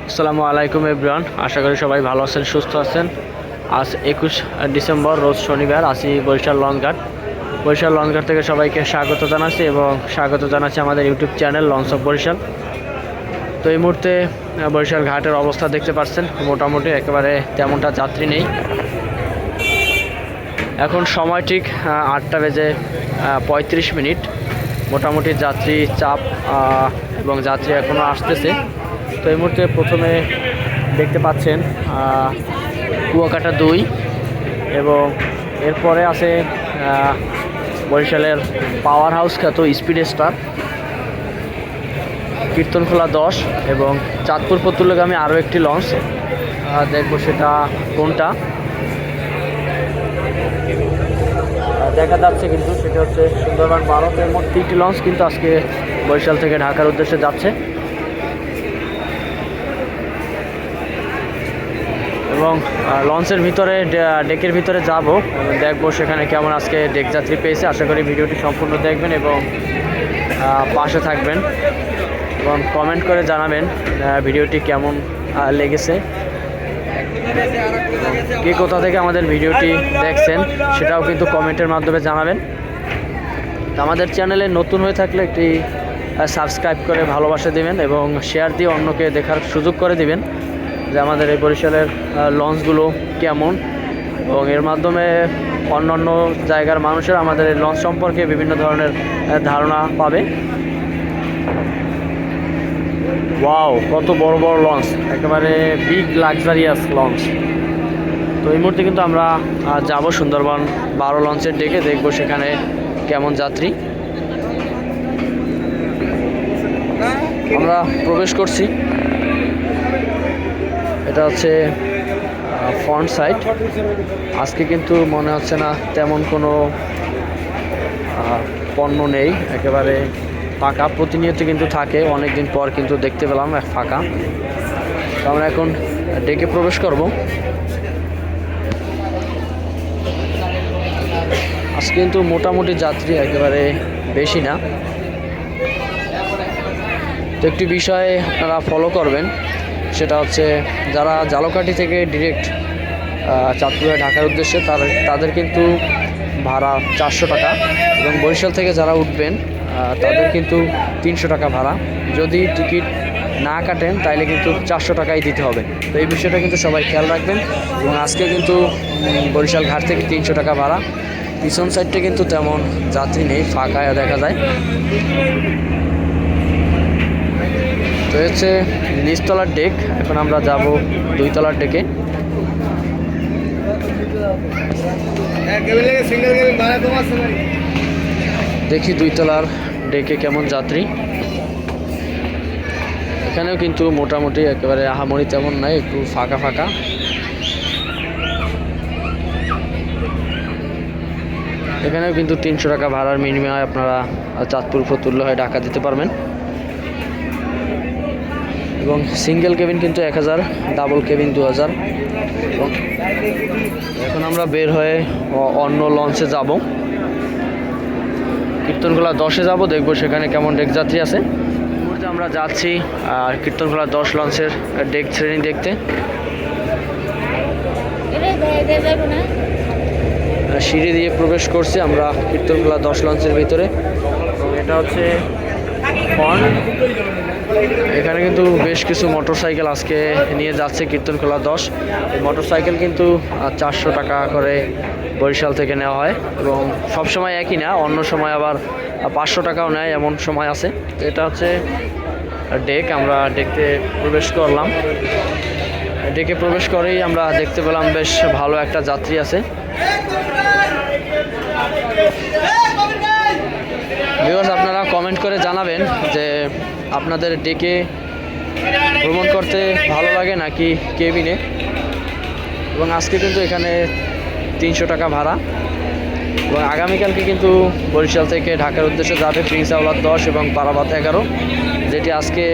আসসালামু আলাইকুম এভরিওয়ান, আশা করি সবাই ভালো আছেন, সুস্থ আছেন। আজ 21 ডিসেম্বর রোজ শনিবার, আসি বরিশাল লঞ্চঘাট। বরিশাল লঞ্চঘাট থেকে সবাইকে স্বাগত জানাচ্ছি এবং স্বাগত জানাচ্ছি আমাদের YouTube channel launch of Barishal. তো এই মুহূর্তে বরিশাল ঘাটের অবস্থা দেখতে পাচ্ছেন, মোটামুটি একেবারে তেমনটা যাত্রী নেই। এখন সময় ঠিক 8টা বেজে 35 মিনিট। মোটামুটি যাত্রী চাপ এবং যাত্রী এখনও আসতেছে। তো এই মুহূর্তে প্রথমে দেখতে পাচ্ছেন কুয়াকাটা 2 এবং এরপরে আছে বরিশালের পাওয়ার হাউস খ্যাত স্পিড স্টার, কীর্তনখোলা 10 এবং চাঁদপুর ফতুল্লাগামী আরও একটি লঞ্চ। দেখব সেটা কোনটা দেখা যাচ্ছে, কিন্তু সেটা হচ্ছে সুন্দরবন 12। মোট 3টি লঞ্চ কিন্তু আজকে বরিশাল থেকে ঢাকার উদ্দেশ্যে যাচ্ছে এবং লঞ্চের ভিতরে ডেকের ভিতরে যাব, দেখবো সেখানে কেমন আজকে ডেক যাত্রী পেয়েছে। আশা করি ভিডিওটি সম্পূর্ণ দেখবেন এবং পাশে থাকবেন এবং কমেন্ট করে জানাবেন ভিডিওটি কেমন লেগেছে। কে কোথা থেকে আমাদের ভিডিওটি দেখছেন সেটাও কিন্তু কমেন্টের মাধ্যমে জানাবেন। আমাদের চ্যানেলে নতুন হয়ে থাকলে একটি সাবস্ক্রাইব করে ভালোবাসা দিবেন এবং শেয়ার দিয়ে অন্যকে দেখার সুযোগ করে দিবেন যে আমাদের এই বরিশালের লঞ্চগুলো কেমন, এবং এর মাধ্যমে অন্যান্য জায়গার মানুষের আমাদের এই লঞ্চ সম্পর্কে বিভিন্ন ধরনের ধারণা পাবে। ওয়াও, কত বড় বড় লঞ্চ, একেবারে বিগ লাক্সারিয়াস লঞ্চ। তো এই মুহূর্তে কিন্তু আমরা যাব সুন্দরবন 12 লঞ্চের ডেকে, দেখব সেখানে কেমন যাত্রী। আমরা প্রবেশ করছি, এটা হচ্ছে ফ্রন্ট সাইড। আজকে কিন্তু মনে হচ্ছে না তেমন কোনো পণ্য নেই, একেবারে ফাঁকা। প্রতিনিয়ত কিন্তু থাকে, অনেক দিন পর কিন্তু দেখতে পেলাম ফাঁকা। তো আমরা এখন ডেকে প্রবেশ করব। আজকে কিন্তু মোটামুটি যাত্রী একেবারে বেশি না। তো একটি বিষয় আপনারা ফলো করবেন, সেটা হচ্ছে যারা ঝালকাঠি থেকে ডিরেক্ট চাঁদপুরে ঢাকার উদ্দেশ্যে তাদের কিন্তু ভাড়া 400 টাকা, এবং বরিশাল থেকে যারা উঠবেন তাদের কিন্তু 300 টাকা ভাড়া। যদি টিকিট না কাটেন তাইলে কিন্তু 400 টাকাই দিতে হবে। তো এই বিষয়টা কিন্তু সবাই খেয়াল রাখবেন। এবং আজকে কিন্তু বরিশাল ঘাট থেকে 300 টাকা ভাড়া। পিছন সাইডটা কিন্তু তেমন যাত্রী নেই, ফাঁকা দেখা যায়। তো হচ্ছে নিচতলার ডেক, এখন আমরা যাব 2 তলার ডেকে। দেখি 2 তলার ডেকে কেমন যাত্রী। এখানেও কিন্তু মোটামুটি একেবারে আহামরি তেমন নাই, একটু ফাঁকা ফাঁকা। এখানেও কিন্তু 300 টাকা ভাড়ার মিনিমাম আপনারা চাঁদপুর ফতুল্লা হয়ে ঢাকা দিতে পারবেন। এবং সিঙ্গেল কেবিন কিন্তু 1000, ডাবল কেবিন 2000। এবং এখন আমরা বের হয়ে অন্য লঞ্চে যাব, কীর্তনখোলা 10-এ যাব, দেখব সেখানে কেমন ডেক যাত্রী আছে। এই মুহূর্তে আমরা যাচ্ছি কীর্তনখোলা 10 লঞ্চের ডেক শ্রেণী দেখতে। সিঁড়ি দিয়ে প্রবেশ করছি আমরা কীর্তনখোলা 10 লঞ্চের ভিতরে, এবং এটা হচ্ছে এখানে কিন্তু বেশ কিছু মোটরসাইকেল আজকে নিয়ে যাচ্ছে কীর্তনখোলা 10। এই মোটরসাইকেল কিন্তু 400 টাকা করে বরিশাল থেকে নেওয়া হয়, এবং সবসময় একই না, অন্য সময় আবার 500 টাকাও নেয়, এমন সময় আছে। তো এটা হচ্ছে ডেক, আমরা ডেকে প্রবেশ করলাম। ডেকে প্রবেশ করেই আমরা দেখতে পেলাম বেশ ভালো একটা যাত্রী আছে। ভিউয়ার্স, আপনারা কমেন্ট করে জানাবেন যে আপনাদের ডেকে ভ্রমণ করতে ভালো লাগে নাকি কেবিনে। এবং আজকে কিন্তু এখানে 300 টাকা ভাড়া, এবং আগামীকালকে কিন্তু বরিশাল থেকে ঢাকার উদ্দেশ্যে যাবে প্রিন্স আওলাদ 10 এবং পারাবাত 11, যেটি আজকে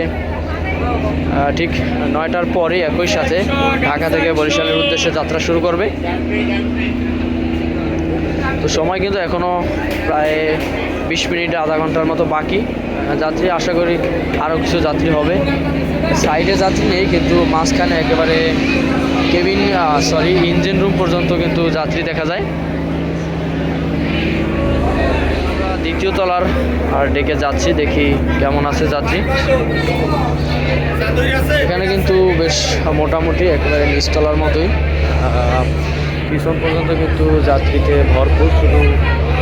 ঠিক 9টার পরে একই সাথে ঢাকা থেকে বরিশালের উদ্দেশ্যে যাত্রা শুরু করবে। তো সময় কিন্তু এখনও প্রায় 20 মিনিট আধা ঘন্টার মতো বাকি। যাত্রী আশা করি আরও কিছু যাত্রী হবে। সাইডে যাত্রী নেই, কিন্তু মাঝখানে একেবারে কেবিন ইঞ্জিন রুম পর্যন্ত কিন্তু যাত্রী দেখা যায়। আমরা দ্বিতীয় তলার আর ডেকে যাচ্ছি, দেখি কেমন আছে যাত্রী। এখানে কিন্তু বেশ মোটামুটি একেবারে নিচতলার মতোই, পিছন পর্যন্ত কিন্তু যাত্রীতে ভরপুর, শুধু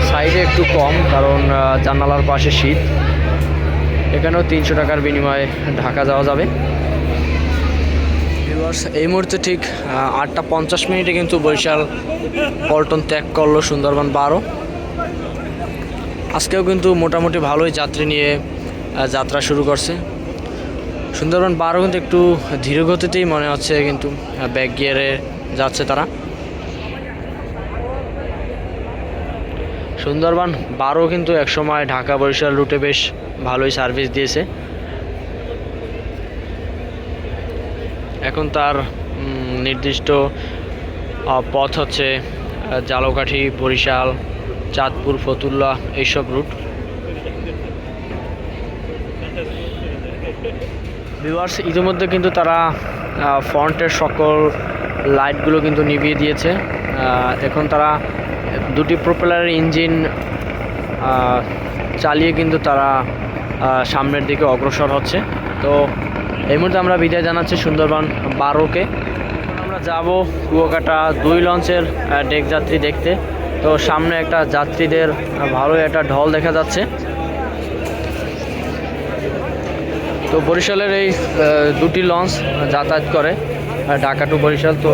সাইডে একটু কম, কারণ জানালার পাশে শীত। এখানেও 300 টাকার বিনিময়ে ঢাকা যাওয়া যাবে। এই মুহূর্তে ঠিক 8টা 50 কিন্তু বরিশাল পল্টন ত্যাগ করলো সুন্দরবন 12। আজকেও কিন্তু মোটামুটি ভালোই যাত্রী নিয়ে যাত্রা শুরু করছে। সুন্দরবন 12 কিন্তু একটু ধীর গতিতেই মনে হচ্ছে, কিন্তু ব্যাক গিয়ারে যাচ্ছে তারা। সুন্দরবন 12 কিন্তু একসময় ঢাকা বরিশাল রুটে বেশ ভালোই সার্ভিস দিয়েছে। এখন তার নির্দিষ্ট পথ হচ্ছে ঝালকাঠি, বরিশাল, চাঁদপুর, ফতুল্লা এইসব রুট। ভিউয়ার্স, ইতিমধ্যে কিন্তু তারা ফ্রন্টের সকল লাইটগুলো কিন্তু নিভিয়ে দিয়েছে। এখন তারা দুটি প্রোপেলারের ইঞ্জিন চালিয়ে কিন্তু তারা সামনের দিকে অগ্রসর হচ্ছে। তো এই মুহূর্তে আমরা বিদায় জানাচ্ছি সুন্দরবন 12কে। আমরা যাব কুয়াকাটা 2 লঞ্চের ডেক যাত্রী দেখতে। তো সামনে একটা যাত্রীদের ভালো একটা ঢল দেখা যাচ্ছে। তো বরিশালের এই দুটি লঞ্চ যাতায়াত করে ঢাকা টু বরিশাল। তো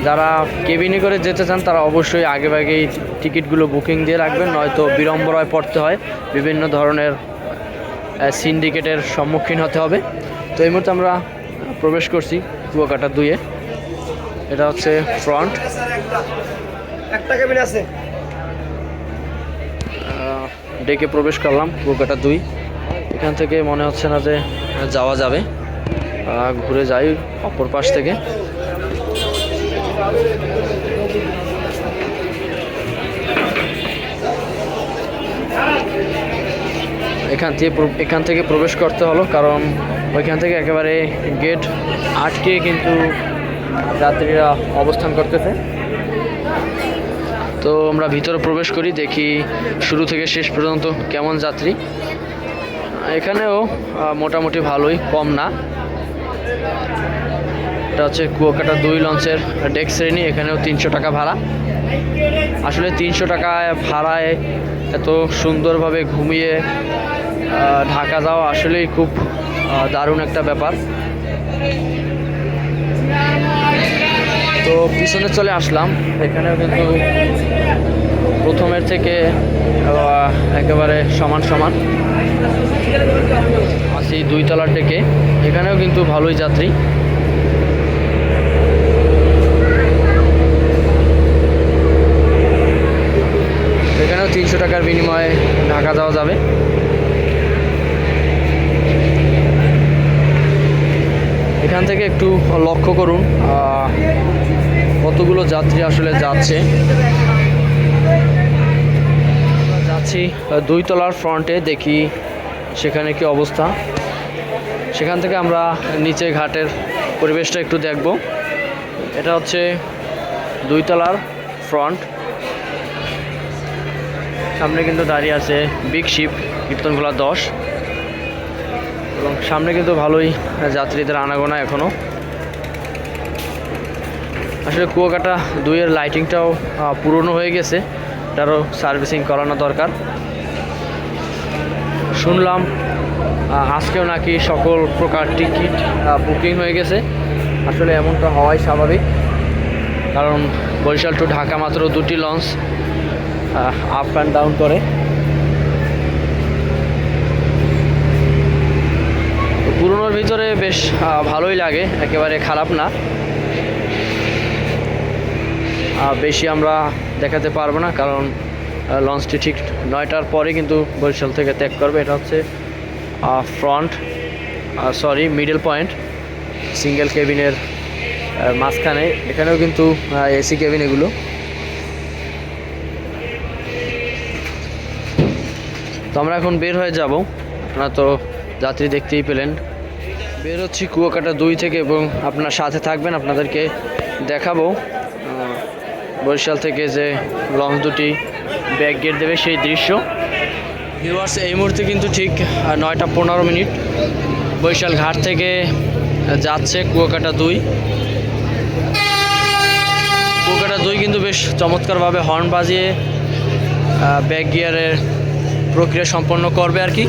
যারা কেবিনে করে যেতে চান তারা অবশ্যই আগেভাগেই টিকিটগুলো বুকিং দিয়ে রাখবেন, নয়তো বিড়ম্বনায় পড়তে হয়, বিভিন্ন ধরনের সিন্ডিকেটের সম্মুখীন হতে হবে। তো এই মুহূর্তে আমরা প্রবেশ করছি কুয়াকাটা 2-এ। এটা হচ্ছে ফ্রন্ট। একটা কেবিন আছে, ডেকে প্রবেশ করলাম কুয়াকাটা 2। এখান থেকে মনে হচ্ছে না যে যাওয়া যাবে, ঘুরে যাই অপর পাশ থেকে। এখান থেকে প্রবেশ করতে হলো, কারণ ওইখান থেকে একেবারে গেট আটকে কিন্তু যাত্রীরা অবস্থান করতেছে। তো আমরা ভিতরে প্রবেশ করি, দেখি শুরু থেকে শেষ পর্যন্ত কেমন যাত্রী। এখানেও মোটামুটি ভালোই, কম না। এটা হচ্ছে কুয়াকাটা 2 লঞ্চের ডেক শ্রেণী। এখানেও 300 টাকা ভাড়া। আসলে 300 টাকায় ভাড়ায় এত সুন্দরভাবে ঘুমিয়ে ঢাকা যাওয়া আসলেই খুব দারুণ একটা ব্যাপার। তো পিছনে চলে আসলাম, এখানেও কিন্তু প্রথমের থেকে একেবারে সমান সমান আছি 2 তলার ডেকে। এখানেও কিন্তু ভালোই যাত্রী। এখানেও 300 টাকার বিনিময়ে ঢাকা যাওয়া যাবে। এখান থেকে একটু লক্ষ্য করুন কতগুলো যাত্রী আসলে যাচ্ছে। যাচ্ছি 2 তলার ফ্রন্টে, দেখি সেখানে কি অবস্থা। সেখান থেকে আমরা নিচে ঘাটের পরিবেশটা একটু দেখব। এটা হচ্ছে 2 তলার ফ্রন্ট। সামনে কিন্তু দাঁড়িয়ে আছে বিগ শিপ কীর্তনখোলা 10, এবং সামনে কিন্তু ভালোই যাত্রীদের আনাগোনা এখনও। আসলে কুয়াকাটা 2-এর লাইটিংটাও পুরনো হয়ে গেছে, এটারও সার্ভিসিং করানো দরকার। শুনলাম আজকেও নাকি সকল প্রকার টিকিট বুকিং হয়ে গেছে। আসলে এমনটা হওয়াই স্বাভাবিক, কারণ বরিশাল টু ঢাকা মাত্র 2টি লঞ্চ আপ অ্যান্ড ডাউন করে। পুরনোর ভিতরে বেশ ভালোই লাগে, একেবারে খারাপ না। বেশি আমরা দেখাতে পারবো না, কারণ লঞ্চটি ঠিক 9টার পরে কিন্তু বরিশাল থেকে ত্যাগ করবে। এটা হচ্ছে মিডল পয়েন্ট, সিঙ্গেল কেবিনের মাঝখানে। এখানেও কিন্তু এসি কেবিন এগুলো। তো আমরা এখন বের হয়ে যাব, আপনারা তো যাত্রী দেখতেই পেলেন। বের হচ্ছি কুয়াকাটা 2 থেকে এবং আপনার সাথে থাকবেন, আপনাদেরকে দেখাবো বরিশাল থেকে যে লঞ্চ দুটি ব্যাক গেট দেবে সেই দৃশ্য। ভিউয়ার্স, এই মুহূর্তে কিন্তু ঠিক 9টা 15 মিনিট বরিশাল ঘাট থেকে যাচ্ছে কুয়াকাটা 2। কুয়াকাটা 2 কিন্তু বেশ চমৎকারভাবে হর্ন বাজিয়ে ব্যাক গিয়ারের প্রক্রিয়া সম্পন্ন করবে আর কি।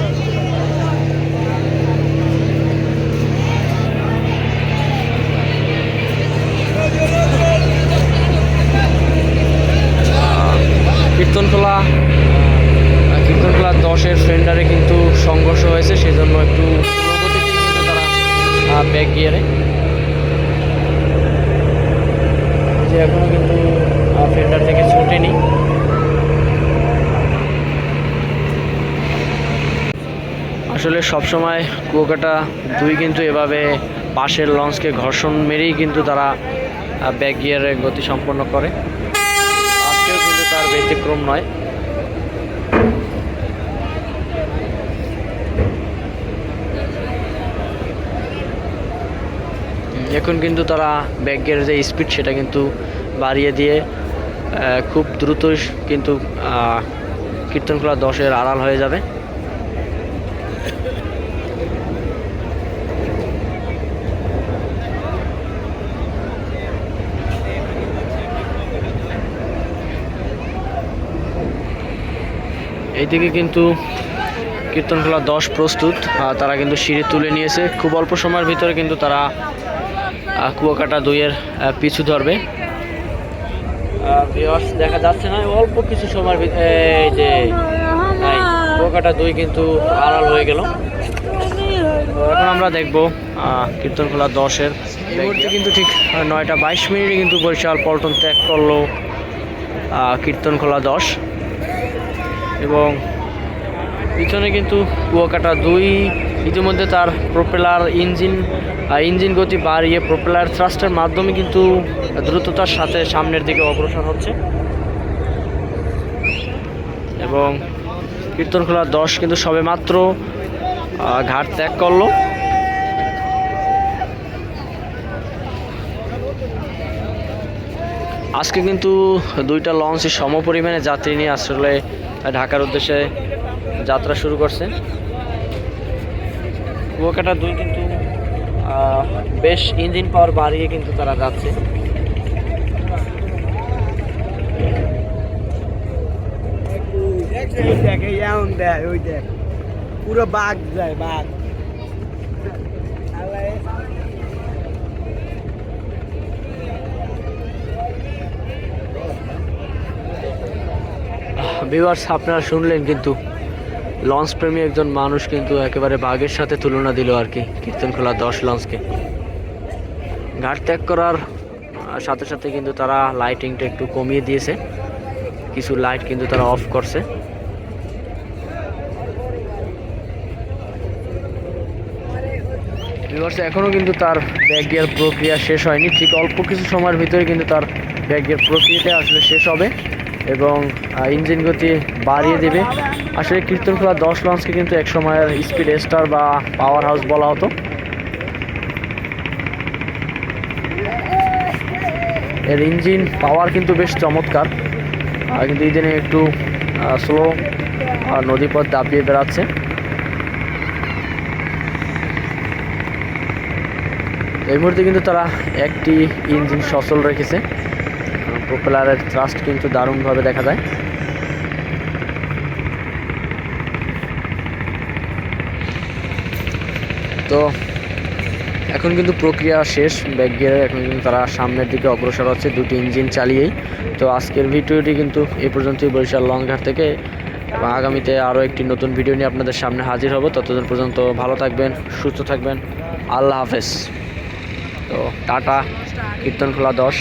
কীর্তনখোলা 10-এর ফেন্ডারে কিন্তু সংঘর্ষ হয়েছে, সেই জন্য একটু গতিতে কিন্তু তারা ব্যাক গিয়ারে যে এখনও কিন্তু ফেন্ডার থেকে ছোটেনি। আসলে সবসময় কুয়াকাটা 2 কিন্তু এভাবে পাশের লঞ্চকে ঘর্ষণ মেরেই কিন্তু তারা ব্যাক গিয়ারে গতি সম্পন্ন করে, আজকেও কিন্তু তার ব্যতিক্রম নয়। এখন কিন্তু তারা ব্যাক গিয়ারের যে স্পিড সেটা কিন্তু বাড়িয়ে দিয়ে খুব দ্রুত কিন্তু কীর্তনখোলা 10-এর আড়াল হয়ে যাবে। এইদিকে কিন্তু কীর্তনখোলা 10 প্রস্তুত, তারা কিন্তু সিঁড়ি তুলে নিয়েছে। খুব অল্প সময়ের ভিতরে কিন্তু তারা কুয়াকাটা 2-এর পিছু ধরবে। দেখা যাচ্ছে না, অল্প কিছু সময়ের ভিতরে এই যে কুয়াকাটা 2 কিন্তু আড়াল হয়ে গেল। এখন আমরা দেখব কীর্তনখোলা 10-এর। এই মুহূর্তে কিন্তু ঠিক 9টা 22 মিনিটে কিন্তু বরিশাল পল্টন ত্যাগ করলো কীর্তনখোলা 10 এবং পিছনে কিন্তু কুয়াকাটা 2 ইতিমধ্যে তার প্রোপেলার ইঞ্জিন গতি বাড়িয়ে প্রোপেলার থ্রাস্টের মাধ্যমে কিন্তু দ্রুততার সাথে সামনের দিকে অগ্রসর হচ্ছে এবং কীর্তনখোলা 10 কিন্তু সবেমাত্র ঘাট ত্যাগ করলো। আজকে কিন্তু 2টা লঞ্চই সমপরিমাণে যাত্রী নিয়ে আসলে ঢাকার উদ্দেশ্যে যাত্রা শুরু করছে। কুয়াকাটা 2 কিন্তু বেশ ইঞ্জিন পাওয়ার বাড়িয়ে কিন্তু তারা যাচ্ছে। পুরো বাঘ যায়, বাঘ। ভিউয়ার্স, আপনারা শুনলেন কিন্তু লঞ্চ প্রেমী একজন মানুষ কিন্তু একেবারে বাঘের সাথে তুলনা দিল আর কি কীর্তনখোলা 10 লঞ্চকে। ঘাট ত্যাগ করার সাথে সাথে কিন্তু তারা লাইটিংটা একটু কমিয়ে দিয়েছে, কিছু লাইট কিন্তু তারা অফ করছে। ভিউয়ার্স, এখনও কিন্তু তার ব্যাক গিয়ার প্রক্রিয়া শেষ হয়নি, ঠিক অল্প কিছু সময়ের ভিতরে কিন্তু তার ব্যাক গিয়ার প্রক্রিয়াটা আসলে শেষ হবে এবং ইঞ্জিন গতি বাড়িয়ে দেবে। আসলে কীর্তনখোলা 10 লঞ্চকে কিন্তু এক সময়ের স্পিড স্টার বা পাওয়ার হাউস বলা হতো। এর ইঞ্জিন পাওয়ার কিন্তু বেশ চমৎকার, কিন্তু ইঞ্জিনে একটু স্লো নদীপথ দাপিয়ে বেড়াচ্ছে। এই মুহূর্তে কিন্তু তারা একটি ইঞ্জিন সচল রেখেছে, প্রোপেলারের থ্রাস্ট কিন্তু দারুণভাবে দেখা যায়। তো এখন কিন্তু প্রক্রিয়া শেষ ব্যাক গিয়ারে, এখন কিন্তু তারা সামনের দিকে অগ্রসর হচ্ছে 2টি ইঞ্জিন চালিয়েই। তো আজকের ভিডিওটি কিন্তু এই পর্যন্তই বরিশাল লঞ্চঘাট থেকে, এবং আগামীতে আরও একটি নতুন ভিডিও নিয়ে আপনাদের সামনে হাজির হব। ততদিন পর্যন্ত ভালো থাকবেন, সুস্থ থাকবেন, আল্লাহ হাফেজ। তো টাটা কীর্তনখোলা 10।